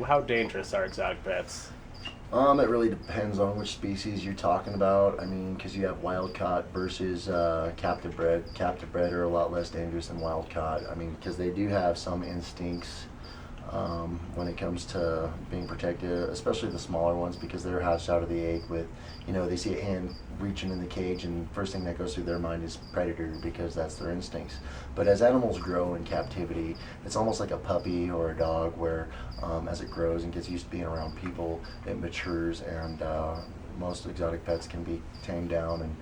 How dangerous are exotic pets? It really depends on which species you're talking about. I mean, because you have wild caught versus captive bred. Captive bred are a lot less dangerous than wild caught. I mean, because they do have some instincts when it comes to being protected, especially the smaller ones, because they're hatched out of the egg with, they see a hand reaching in the cage, and first thing that goes through their mind is predator because that's their instincts. But as animals grow in captivity, it's almost like a puppy or a dog, where as it grows and gets used to being around people, it matures, and most exotic pets can be tamed down, and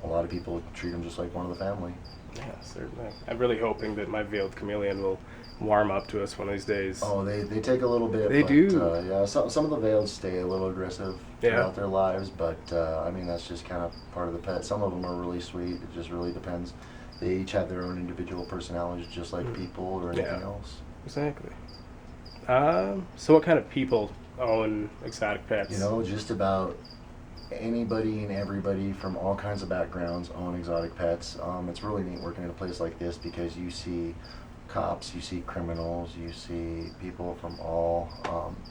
a lot of people treat them just like one of the family. Yeah, certainly. I'm really hoping that my veiled chameleon will warm up to us one of these days. Oh, they take a little bit, They but do. yeah, some of the veiled stay a little aggressive Yeah. throughout their lives, but I mean that's just kind of part of the pet. Some of them are really sweet. It just really depends. They each have their own individual personalities, just like people or anything Yeah. else. Exactly. So what kind of people own exotic pets? Just about anybody and everybody from all kinds of backgrounds own exotic pets. It's really neat working in a place like this because you see cops, you see criminals, you see people from all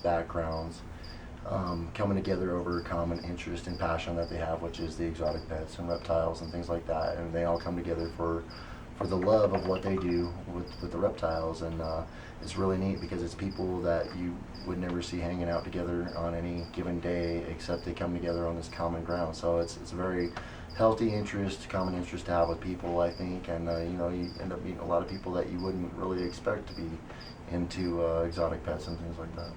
backgrounds coming together over a common interest and passion that they have, which is the exotic pets and reptiles and things like that. And they all come together for the love of what they do with the reptiles. And it's really neat because it's people that you would never see hanging out together on any given day, except they come together on this common ground. So it's a very healthy interest, common interest to have with people, I think. And you end up meeting a lot of people that you wouldn't really expect to be into exotic pets and things like that.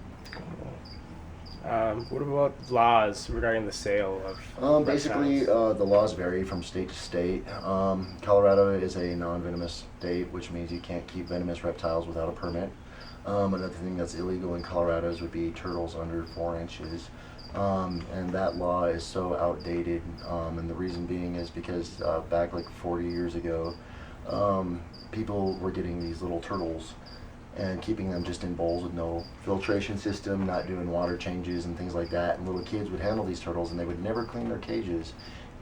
What about laws regarding the sale of Basically, reptiles? the laws vary from state to state. Colorado is a non-venomous state, which means you can't keep venomous reptiles without a permit. Another thing that's illegal in Colorado would be turtles under 4 inches. And that law is so outdated. And the reason being is because back like 40 years ago, people were getting these little turtles and keeping them just in bowls with no filtration system, not doing water changes and things like that. And little kids would handle these turtles and they would never clean their cages.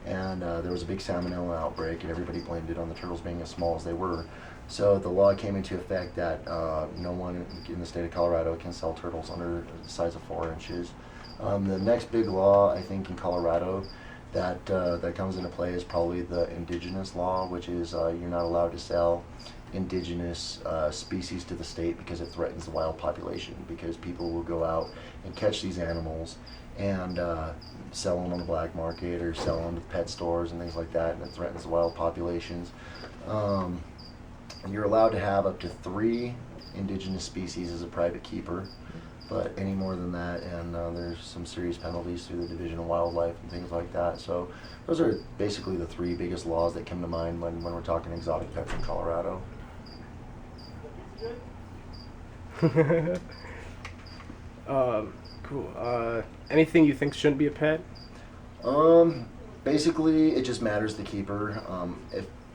And there was a big salmonella outbreak, and everybody blamed it on the turtles being as small as they were. So the law came into effect that no one in the state of Colorado can sell turtles under the size of 4 inches. The next big law, I think, in Colorado that comes into play is probably the indigenous law, which is you're not allowed to sell indigenous species to the state because it threatens the wild population, because people will go out and catch these animals and sell them on the black market or sell them to pet stores and things like that, and it threatens the wild populations. You're allowed to have up to 3 indigenous species as a private keeper, but any more than that, and there's some serious penalties through the Division of Wildlife and things like that. So those are basically the 3 biggest laws that come to mind when we're talking exotic pets in Colorado. Cool. Anything you think shouldn't be a pet? Um, Basically, it just matters the keeper.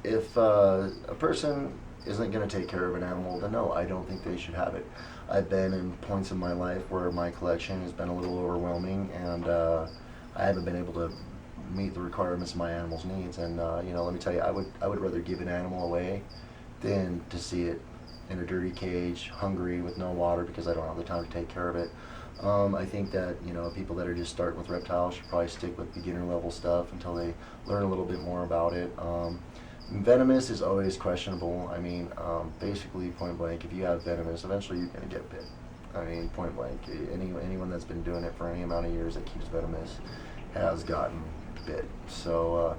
If a person isn't going to take care of an animal, then no, I don't think they should have it. I've been in points in my life where my collection has been a little overwhelming, and I haven't been able to meet the requirements of my animal's needs. And let me tell you, I would rather give an animal away than to see it in a dirty cage, hungry, with no water because I don't have the time to take care of it. I think that people that are just starting with reptiles should probably stick with beginner level stuff until they learn a little bit more about it. Venomous is always questionable. I mean, basically point blank, if you have venomous, eventually you're gonna get bit. I mean, point blank, anyone that's been doing it for any amount of years that keeps venomous has gotten bit. So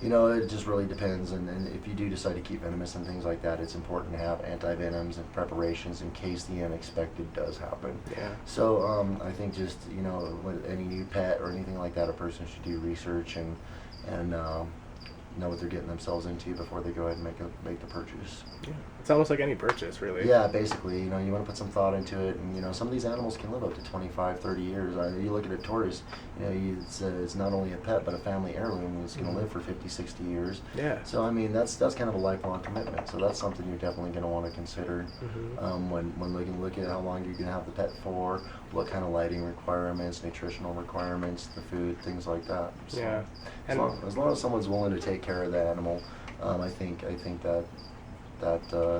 it just really depends, and if you do decide to keep venomous and things like that, it's important to have anti-venoms and preparations in case the unexpected does happen. Yeah. So I think just, with any new pet or anything like that, a person should do research and know what they're getting themselves into before they go ahead and make the purchase. Yeah. It's almost like any purchase, really. Yeah, basically, you want to put some thought into it, and some of these animals can live up to 25, 30 years. You look at a tortoise, it's not only a pet but a family heirloom. It's going to live for 50, 60 years. Yeah. So I mean, that's kind of a lifelong commitment. So that's something you're definitely going to want to consider when looking at how long you're going to have the pet for, what kind of lighting requirements, nutritional requirements, the food, things like that. So Yeah. as long as someone's willing to take care of the animal, I think that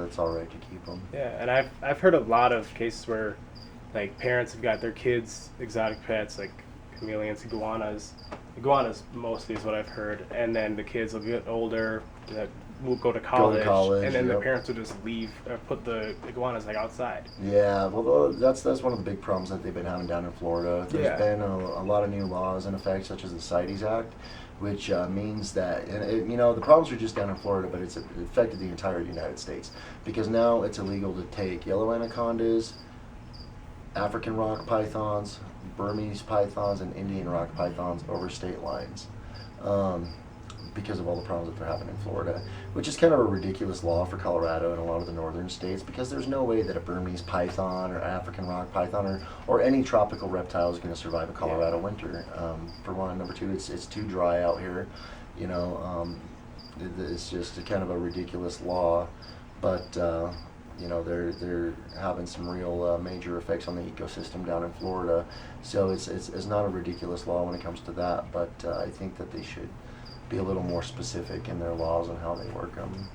it's all right to keep them. Yeah, and I've heard a lot of cases where like parents have got their kids exotic pets like chameleons, iguanas. Iguanas mostly is what I've heard, and then the kids will get older, that will go to college, and then the yep. parents will just leave, put the iguanas like outside. Yeah, well, that's one of the big problems that they've been having down in Florida. There's Yeah. been a lot of new laws in effect, such as the CITES Act, which means that, and you know, the problems are just down in Florida, but it affected the entire United States because now it's illegal to take yellow anacondas, African rock pythons, Burmese pythons, and Indian rock pythons over state lines. Um, because of all the problems that they're having in Florida, which is kind of a ridiculous law for Colorado and a lot of the northern states because there's no way that a Burmese python or African rock python or any tropical reptile is going to survive a Colorado winter. For one. Number two, it's too dry out here. You know, it's just a kind of a ridiculous law, but you know they're having some real major effects on the ecosystem down in Florida. So it's not a ridiculous law when it comes to that, but I think that they should be a little more specific in their laws and how they work them.